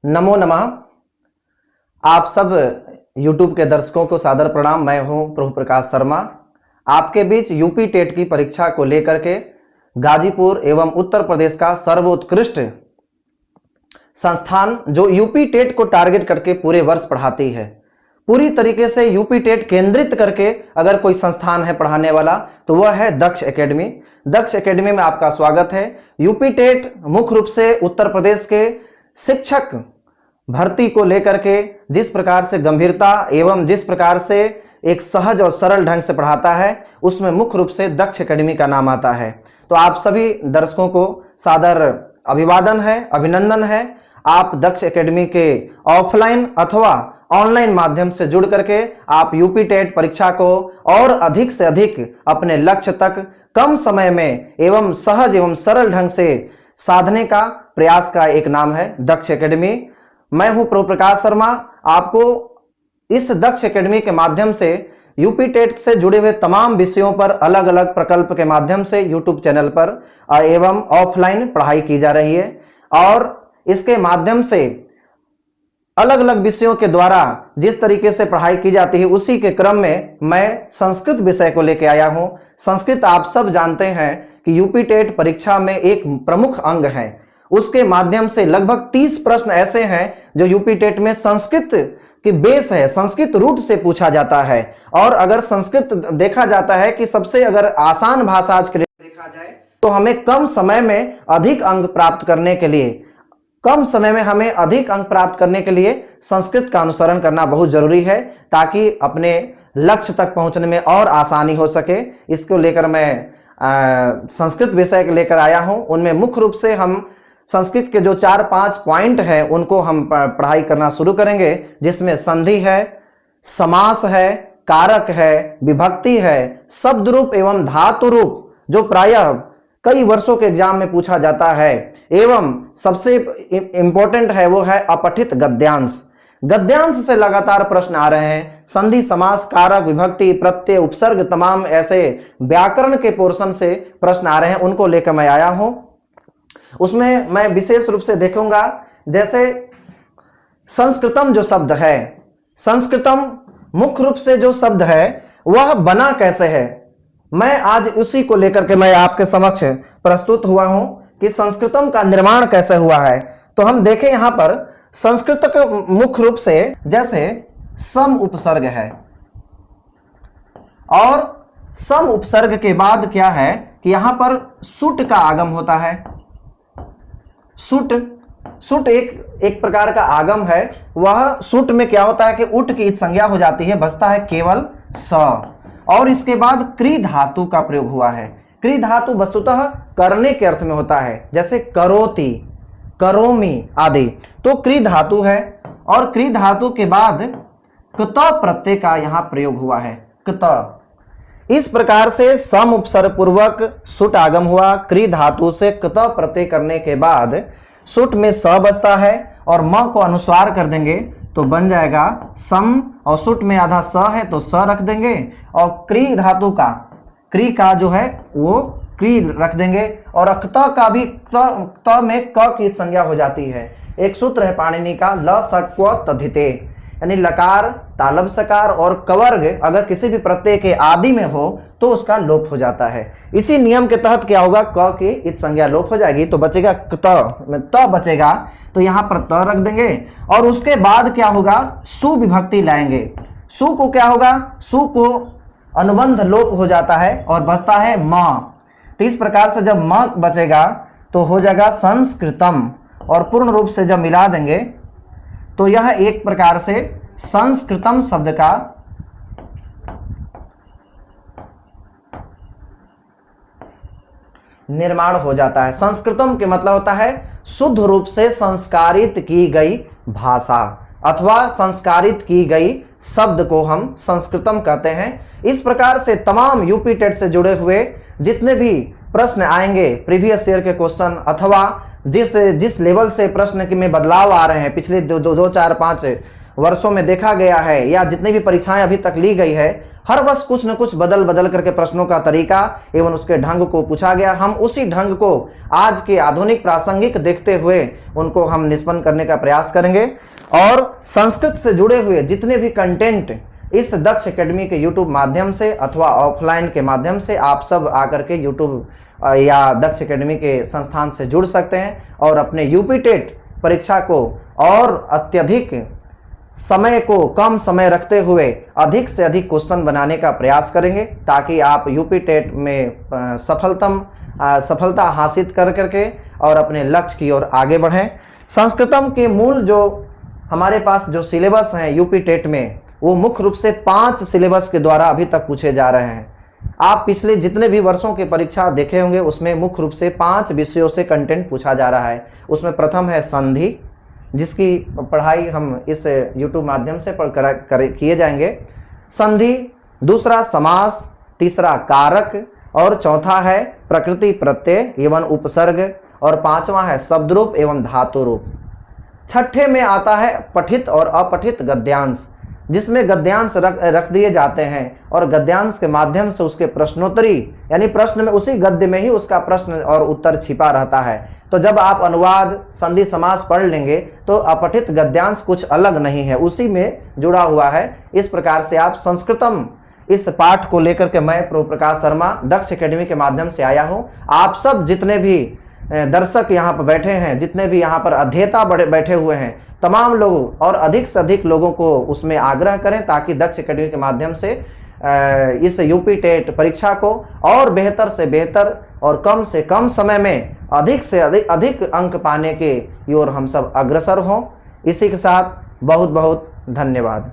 नमो नमः। आप सब YouTube के दर्शकों को सादर प्रणाम। मैं हूं प्रभु प्रकाश शर्मा। आपके बीच यूपी टेट की परीक्षा को लेकर के गाजीपुर एवं उत्तर प्रदेश का सर्वोत्कृष्ट संस्थान जो यूपी टेट को टारगेट करके पूरे वर्ष पढ़ाती है, पूरी तरीके से यूपी टेट केंद्रित करके अगर कोई संस्थान है पढ़ाने वाला तो वह है दक्ष एकेडमी। दक्ष एकेडमी में आपका स्वागत है। यूपी टेट मुख्य रूप से उत्तर प्रदेश के शिक्षक भर्ती को लेकर के जिस प्रकार से गंभीरता एवं जिस प्रकार से एक सहज और सरल ढंग से पढ़ाता है, उसमें मुख्य रूप से दक्ष एकेडमी का नाम आता है। तो आप सभी दर्शकों को सादर अभिवादन है, अभिनंदन है। आप दक्ष एकेडमी के ऑफलाइन अथवा ऑनलाइन माध्यम से जुड़ करके आप यूपी टेट परीक्षा को और अधिक से अधिक अपने लक्ष्य तक कम समय में एवं सहज एवं सरल ढंग से साधने का प्रयास का एक नाम है दक्ष एकेडमी। मैं हूं प्रभु प्रकाश शर्मा। आपको इस दक्ष एकेडमी के माध्यम से यूपी टेट से जुड़े हुए तमाम विषयों पर अलग अलग प्रकल्प के माध्यम से यूट्यूब चैनल पर एवं ऑफलाइन पढ़ाई की जा रही है और इसके माध्यम से अलग अलग विषयों के द्वारा जिस तरीके से पढ़ाई की जाती है, उसी के क्रम में मैं संस्कृत विषय को लेकर आया हूं। संस्कृत आप सब जानते हैं कि यूपी टेट परीक्षा में एक प्रमुख अंग है। उसके माध्यम से लगभग 30 प्रश्न ऐसे हैं जो यूपी टेट में संस्कृत की बेस है, संस्कृत रूट से पूछा जाता है। और अगर संस्कृत देखा जाता है कि सबसे अगर आसान भाषा आज के लिए देखा जाए तो हमें कम समय में अधिक अंक प्राप्त करने के लिए संस्कृत का अनुसरण करना बहुत जरूरी है, ताकि अपने लक्ष्य तक पहुंचने में और आसानी हो सके। इसको लेकर मैं संस्कृत विषय लेकर आया हूं। उनमें मुख्य रूप से हम संस्कृत के जो 4-5 पॉइंट हैं उनको हम पढ़ाई करना शुरू करेंगे, जिसमें संधि है, समास है, कारक है, विभक्ति है, शब्द रूप एवं धातु रूप जो प्रायः कई वर्षों के एग्जाम में पूछा जाता है, एवं सबसे इंपॉर्टेंट है वो है अपठित गद्यांश। गद्यांश से लगातार प्रश्न आ रहे हैं। संधि, समास, कारक, विभक्ति, प्रत्यय, उपसर्ग, तमाम ऐसे व्याकरण के पोर्शन से प्रश्न आ रहे हैं, उनको लेकर मैं आया हूं। उसमें मैं विशेष रूप से देखूंगा, जैसे संस्कृतम जो शब्द है, संस्कृतम मुख्य रूप से जो शब्द है वह बना कैसे है, मैं आज उसी को लेकर के मैं आपके समक्ष प्रस्तुत हुआ हूं कि संस्कृतम का निर्माण कैसे हुआ है। तो हम देखें यहां पर संस्कृत का मुख्य रूप से जैसे सम उपसर्ग है, और सम उपसर्ग के बाद क्या है कि यहां पर सुट का आगम होता है। सुट एक प्रकार का आगम है। वह सुट में क्या होता है कि उठ की संज्ञा हो जाती है, बचता है केवल स। और इसके बाद क्री धातु का प्रयोग हुआ है। क्री धातु वस्तुतः करने के अर्थ में होता है, जैसे करोति, करोमि आदि। तो क्री धातु है और क्री धातु के बाद कृत प्रत्यय का यहां प्रयोग हुआ है, कृत। इस प्रकार से सम उपसर्ग पूर्वक सुट आगम हुआ। क्री धातु से कृत प्रत्यय करने के बाद सुट में स बचता है और म को अनुस्वार कर देंगे तो बन जाएगा सम, और सुट में आधा स है तो स रख देंगे, और क्री धातु का क्री का जो है वो क्री रख देंगे, और अक्त का भी त में क की संज्ञा हो जाती है। एक सूत्र है पाणिनि का, ल सक्व तद्धिते, यानी लकार, तालब सकार और कवर्ग अगर किसी भी प्रत्यय के आदि में हो तो उसका लोप हो जाता है। इसी नियम के तहत क्या होगा, क की इत संज्ञा लोप हो जाएगी तो बचेगा त बचेगा, तो यहां पर त रख देंगे। और उसके बाद क्या होगा, सु विभक्ति लाएंगे। सु को क्या होगा, सु को अनुबंध लोप हो जाता है और बचता है म। तो इस प्रकार से जब म बचेगा तो हो जाएगा संस्कृतम, और पूर्ण रूप से जब मिला देंगे तो यह एक प्रकार से संस्कृतम शब्द का निर्माण हो जाता है। संस्कृतम के मतलब होता है शुद्ध रूप से संस्कारित की गई भाषा अथवा संस्कारित की गई शब्द को हम संस्कृतम कहते हैं। इस प्रकार से तमाम यूपी टेट से जुड़े हुए जितने भी प्रश्न आएंगे, प्रीवियस ईयर के क्वेश्चन अथवा जिस लेवल से प्रश्न में बदलाव आ रहे हैं पिछले 2-4-5 वर्षों में देखा गया है, या जितनी भी परीक्षाएं अभी तक ली गई है, हर वर्ष कुछ न कुछ बदल बदल करके प्रश्नों का तरीका एवं उसके ढंग को पूछा गया। हम उसी ढंग को आज के आधुनिक प्रासंगिक देखते हुए उनको हम निष्पन्न करने का प्रयास करेंगे। और संस्कृत से जुड़े हुए जितने भी कंटेंट इस दक्ष एकेडमी के यूट्यूब माध्यम से अथवा ऑफलाइन के माध्यम से आप सब आकर के यूट्यूब या दक्ष एकेडमी के संस्थान से जुड़ सकते हैं और अपने यूपी टेट परीक्षा को और अत्यधिक समय को कम समय रखते हुए अधिक से अधिक क्वेश्चन बनाने का प्रयास करेंगे, ताकि आप यूपी टेट में सफलता हासिल कर करके और अपने लक्ष्य की ओर आगे बढ़ें। संस्कृतम के मूल जो हमारे पास जो सिलेबस हैं यूपी टेट में, वो मुख्य रूप से 5 सिलेबस के द्वारा अभी तक पूछे जा रहे हैं। आप पिछले जितने भी वर्षों की परीक्षा देखे होंगे उसमें मुख्य रूप से 5 विषयों से कंटेंट पूछा जा रहा है। उसमें प्रथम है संधि, जिसकी पढ़ाई हम इस YouTube माध्यम से किए जाएंगे। संधि, दूसरा समास, तीसरा कारक और चौथा है प्रकृति प्रत्यय एवं उपसर्ग और पांचवा है शब्द रूप एवं धातु रूप। छठे में आता है पठित और अपठित गद्यांश, जिसमें गद्यांश रख दिए जाते हैं और गद्यांश के माध्यम से उसके प्रश्नोत्तरी यानी प्रश्न में उसी गद्य में ही उसका प्रश्न और उत्तर छिपा रहता है। तो जब आप अनुवाद संधि समास पढ़ लेंगे तो अपठित गद्यांश कुछ अलग नहीं है, उसी में जुड़ा हुआ है। इस प्रकार से आप संस्कृतम इस पाठ को लेकर के मैं प्रभु प्रकाश शर्मा दक्ष एकेडमी के माध्यम से आया हूँ। आप सब जितने भी दर्शक यहाँ पर बैठे हैं, जितने भी यहाँ पर अध्येता बैठे हुए हैं, तमाम लोग और अधिक से अधिक लोगों को उसमें आग्रह करें, ताकि दक्ष एकेडमी के माध्यम से इस यूपी टेट परीक्षा को और बेहतर से बेहतर और कम से कम समय में अधिक से अधिक अंक पाने के ओर हम सब अग्रसर हों। इसी के साथ बहुत बहुत धन्यवाद।